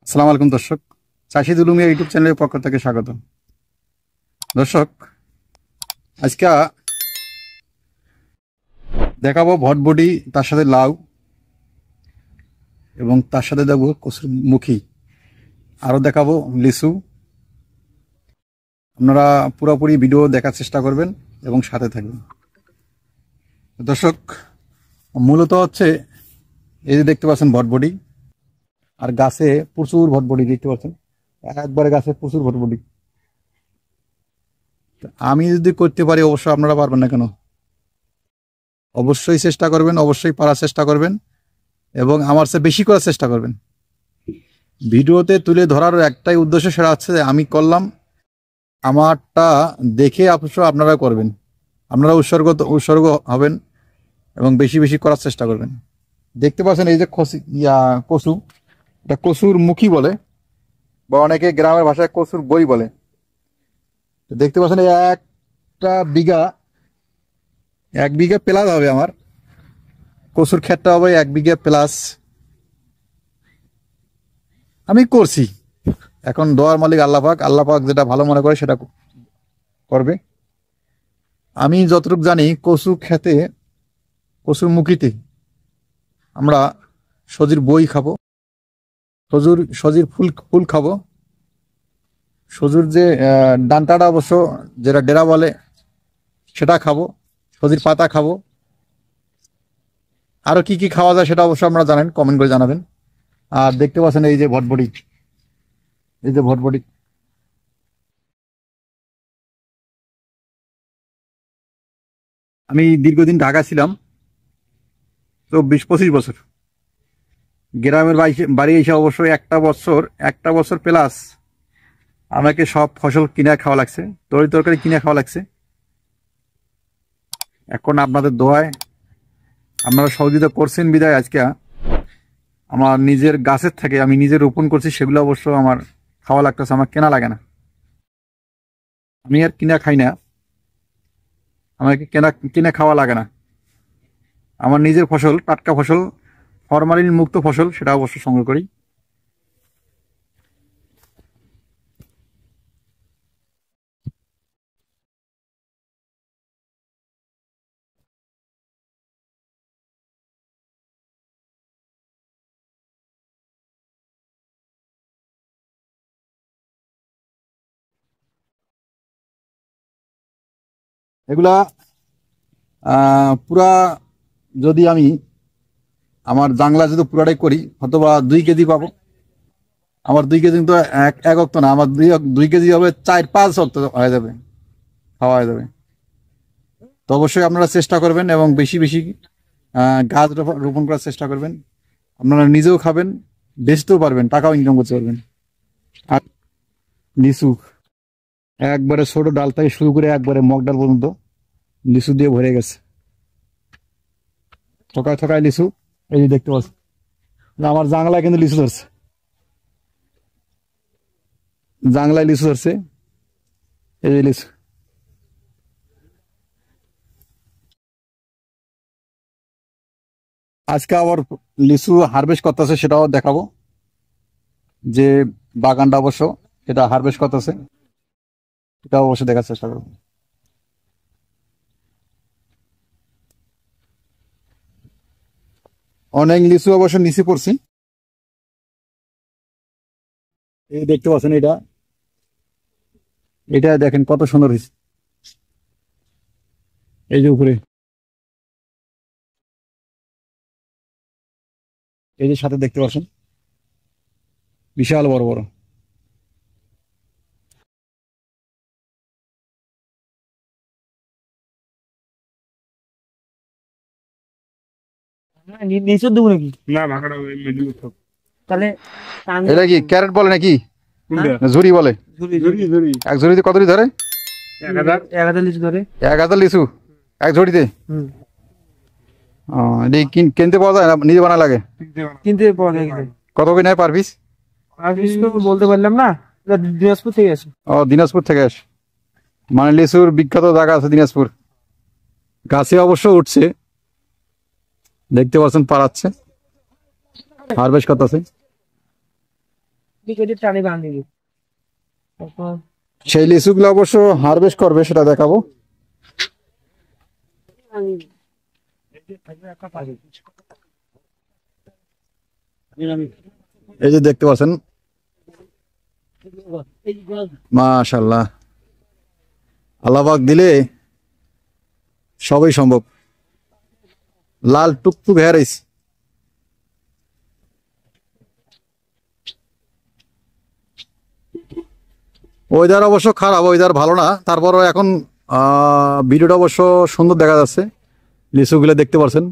আসসালামু আলাইকুম দর্শক, চাষিদ উলুমিয়া ইউটিউব চ্যানেলের পক্ষ থেকে স্বাগত। দর্শক, আজকে দেখাবো ভটবডি, তার সাথে লাউ এবং তার সাথে দেখবো কচুর মুখী, আরও দেখাবো লিচু। আপনারা পুরোপুরি ভিডিও দেখার চেষ্টা করবেন এবং সাথে থাকবেন। দর্শক, মূলত হচ্ছে এই যে দেখতে পাচ্ছেন ভটবডি, আর গাছে প্রচুর ভটবডি দেখতে পাচ্ছেন, একবারে গাছে প্রচুর ভটবডি। আমি যদি করতে পারি অবশ্যই আপনারা পারবেন না কেন? অবশ্যই চেষ্টা করবেন, অবশ্যই পারার চেষ্টা করবেন এবং আমার চেয়ে বেশি করার চেষ্টা করবেন। ভিডিওতে তুলে ধরার একটাই উদ্দেশ্য, সেটা হচ্ছে যে আমি করলাম, আমারটা দেখে অবশ্য আপনারা করবেন, আপনারা উৎসর্গ হবেন এবং বেশি বেশি করার চেষ্টা করবেন। দেখতে পাচ্ছেন এই যে কচু, এটা কচুর মুখী বলে বা অনেকে গ্রামের ভাষায় কচুর বই বলে। দেখতে পাচ্ছেন একটা বিঘা, 1 বিঘা প্লাস হবে আমার কচুর ক্ষেতটা, হবে 1 বিঘা প্লাস। আমি করছি, এখন দোয়ার মালিক আল্লাহ পাক যেটা ভালো মনে করে সেটা করবে। আমি যতটুকু জানি, কচু খেতে, কচুর মুখিতে আমরা সজির বই খাবো, সজির ফুল খাবো, সজুর যে ডান্টাটা অবশ্য যেটা ডেরা বলে সেটা খাবো, সজির পাতা খাবো। আরো কি কি খাওয়া যায় সেটা অবশ্য আপনারা জানেন, কমেন্ট করে জানাবেন। আর দেখতে পাচ্ছেন এই যে ভটবডি, এই যে ভটবডি। আমি দীর্ঘদিন ঢাকা ছিলাম, 24-25 বছর। গ্রামের বাড়ি এসে অবশ্যই একটা বছর প্লাস আমাকে সব ফসল কিনে খাওয়া লাগছে, তরকারি কিনে খাওয়া লাগছে। এখন আপনাদের দোয়ায় আপনারা সহযোগিতা করছেন বিদায় আজকে আমার নিজের গাছের থেকে আমি নিজে রোপণ করছি, সেগুলো অবশ্য আমার খাওয়া লাগতেছে, আমার কেনা লাগে না। আমি আর কিনা খাই না, আমাকে কিনে খাওয়া লাগে না। আমার নিজের ফসল, টাটকা ফসল, ফরমালিন মুক্ত ফসল, সেটা অবশ্য সংগ্রহ করি। এগুলা পুরা, যদি আমি আমার জাংলা যদি পুরাটাই করি, অথবা 2 কেজি পাবো। আমার 2 কেজি কিন্তু এক অক্ত না, আমার 2 কেজি হবে 4-5 অক্ত হয়ে যাবে, খাওয়া হয়ে যাবে। তো অবশ্যই আপনারা চেষ্টা করবেন এবং বেশি বেশি গাছ রোপণ করার চেষ্টা করবেন। আপনারা নিজেও খাবেন, বেচতেও পারবেন, টাকাও ইনকাম করতে পারবেন। আর লিচু, একবারে ছোট ডাল থেকে শুরু করে একবারে মগ ডাল পর্যন্ত লিচু দিয়ে ভরে গেছে, থকায় থকায় লিচু। এই যে দেখতে পাচ্ছি, আমার জাংলায় কিন্তু লিচু ধরছে, জাংলায় লিচু ধরছে, এই যে লিচু। আজকে আবার লিচু হারভেস্ট করতেছে, সেটাও দেখাবো, যে বাগানটা অবশ্য এটা হারভেস্ট করতেছে, এটা অবশ্যই দেখার চেষ্টা করবো। অনেক লিচু অবশ্য নিচে পড়ছি, এই দেখতে পাচ্ছেন, এটা এটা দেখেন কত সুন্দর হয়েছে, এই যে উপরে, এই যে সাথে দেখতে পাচ্ছেন বিশাল বড় বড়। নিচে দেবো নাকি? না ভাগাটা ওই মিডিল থাক। তাহলে এটা কি ক্যারেট বলে নাকি কোনটা? না ঝুড়ি বলে? ঝুরি ঝুরি এক ঝুড়িতে কতটি ধরে? 1000 1000 লিচু ধরে। 1000 লিচু এক ঝুড়িতে? হুম, এটা কিনতে পাওয়া যায় না, নিজে বানা লাগে? কিনতে পাওয়া যায় কিন্তু। কত করে নেয় পার পিস? আর কিছু তো বলতে পারলাম না, এটা দিনাজপুর থেকে আছে। ও, দিনাজপুর থেকে আসে, মানে লিচুর বিখ্যাত জায়গা আছে দিনাজপুর। গাছে অবশ্য উঠছে, দেখতে পাচ্ছেন, পাড়াচ্ছে, হারভেস্ট করতেছে। টানি বাঁধিয়ে তারপর সেই লিচুগুলো অবশ্য হারভেস্ট করবে, সেটা দেখাবো। এই যে দেখতে পাচ্ছেন, মাশাআল্লাহ, আল্লাহ পাক দিলে সবই সম্ভব। লাল টুকটুক হেরাইস। ওয়েদার অবশ্য খারাপ, ওয়েদার ভালো না, তারপরও এখন ভিডিওটা অবশ্য সুন্দর দেখা যাচ্ছে। লিচুগুলো দেখতে পাচ্ছেন,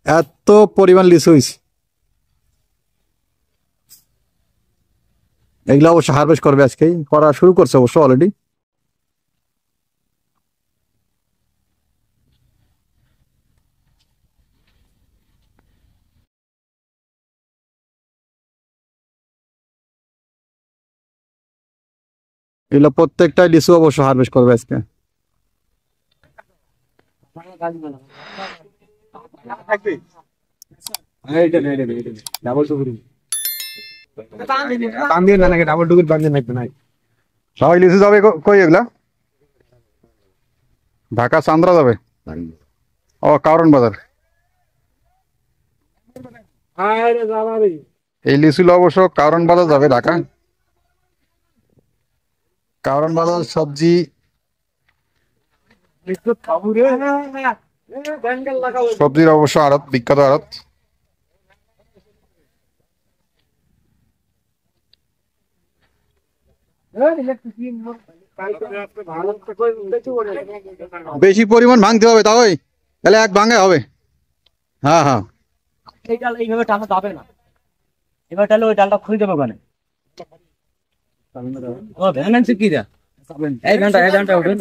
এত পরিমাণ লিচু হয়েছে। এগুলো অবশ্য হারভেস্ট করবে, আজকেই করা শুরু করছে অবশ্য অলরেডি। এগুলো প্রত্যেকটা লিচু অবশ্য হারভেস্ট করবে আজকে। বান্ধিয়ে না নাকি ডাবল টুকুর বান্ধিয়ে নাকি নাই? সবাই লিচু যাবে কই এগুলা? ঢাকা চান্দ্রা যাবে, ও কারণ বাজার। এই লিচুগুলো অবশ্য কারণ বাজার যাবে, ঢাকা কারণ বাজার সবজি। সবজির অবশ্য আড়ত, বিখ্যাত আড়ত। বেশি পরিমাণ ভাঙতে হবে, তাই তাহলে এক ভাঙে হবে। হ্যাঁ হ্যাঁ, এই ডাল এইভাবে টানা যাবে না, এবার তাহলে ওই ডালটা খুলে দেবো কেন? ও ভ্যান আনছে কি দা? এই ঘন্টা উঠুন।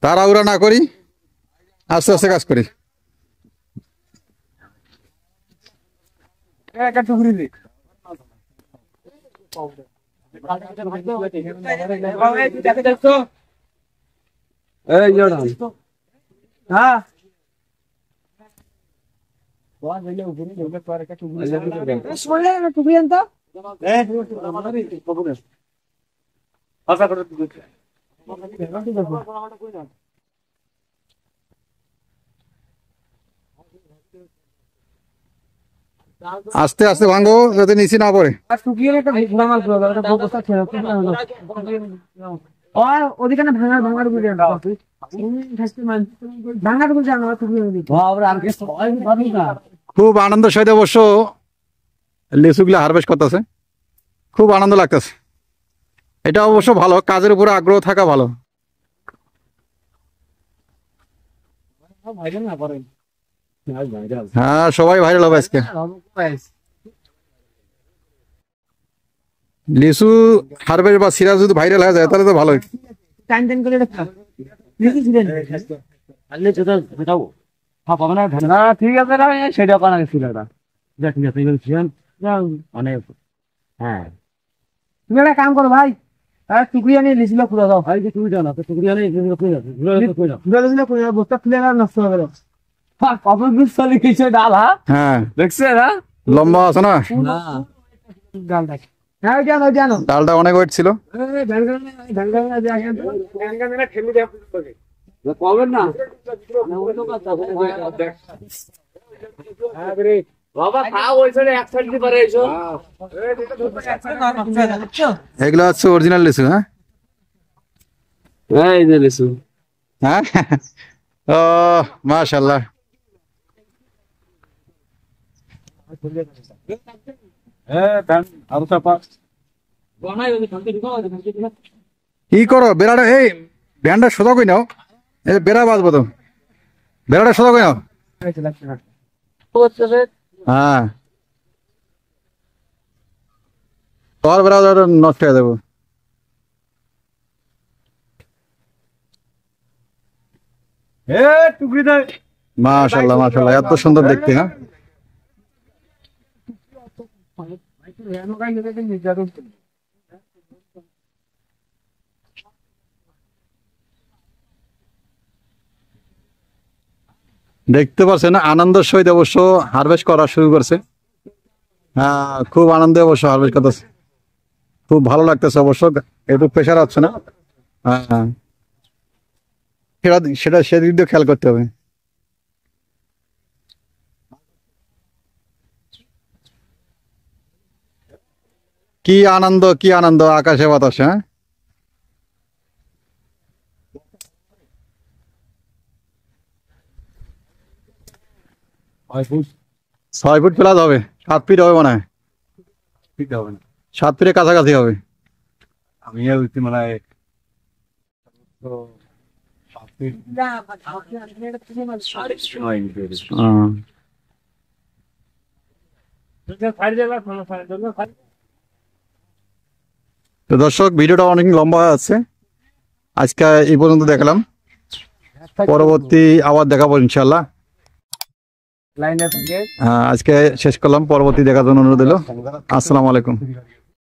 তাড়াহুড়া না করি, আস্তে আস্তে কাজ করি। একটা টুকরি দিই। হ্যাঁ টুকরি আনতো। আস্তে আস্তে ভাঙো যাতে নিচে না পড়ে। ওদিকে ভাঙার গুলি ভাঙার গুলি জানো? খুব আনন্দ সহিত অবশ্য লিচুগুলো হারভেস্ট করতেছে, খুব আনন্দ লাগতেছে। এটা অবশ্য ভালো, কাজের উপরে আগ্রহ থাকা ভালো। হ্যাঁ, সবাই ভাইরাল হবে আজকে। লিচু হারভেস্ট বা সিরাজ যদি ভাইরাল হয়ে যায় তাহলে তো ভালোই। টাইম টাইম করে রাখা ঠিক আছে না, সেটা কানা ছিল না। ঠিক আছে অনেক। হ্যাঁ, তুমি একটা কাম করো ভাই, টুকরি আনিয়ে লিছিল খুলে দাও। ভাই টুকরি দাও না, টুকরি আনিয়ে বস্তা খুলে নষ্ট হবে। কত দূর চলে কিছু ডাল? হ্যাঁ দেখছে না, লম্বা আছে না ডালটা? হ্যাঁ জানো জানো, ডালটা অনেক ওয়েট ছিল। কবেন না বাবা খাও, ওই সাইডে এক সাইড দিয়ে পারে এসো। এগুলো হচ্ছে অরিজিনাল লিচু। হ্যাঁ এই যে লিচু। হ্যাঁ, ও মাশাআল্লাহ। কি করো বেড়াটা? এই ভ্যানটা সোজা কই নাও, এই বেড়া বাজবো তো, বেড়াটা সোজা কই নাও। হ্যাঁ, তোর বেড়া নষ্ট হয়ে যাবো। মাশাআল্লাহ মাশাআল্লাহ, এত সুন্দর দেখতে। হ্যাঁ, দেখতে পাচ্ছেন আনন্দের সহিত অবশ্য হারভেস্ট করা শুরু করছে। হ্যাঁ, খুব আনন্দে অবশ্য হারভেস্ট করতেছে, খুব ভালো লাগতেছে অবশ্য, একটু প্রেশার হচ্ছে না। হ্যাঁ, সেটা সেটা সেদিক দিয়ে খেয়াল করতে হবে। কি আনন্দ, কি আনন্দ আকাশে বাতাসে। হ্যাঁ, 6 ফুট প্লাস হবে, 7 ফিট হবে মনে হয়, ঠিক হবে না, 7 ফিটের কাছাকাছি হবে। আমি মানে তো 7 ফিট হ্যাঁ। তো দর্শক, ভিডিওটা অনেক লম্বা হয়ে যাচ্ছে, আজকে এই পর্যন্ত দেখলাম, পরবর্তী আবার দেখাবো ইনশাল্লাহ। লাইনের সঙ্গে আজকে শেষ করলাম, পরবর্তী দেখার জন্য অনুরোধ দিল। আসসালামু আলাইকুম।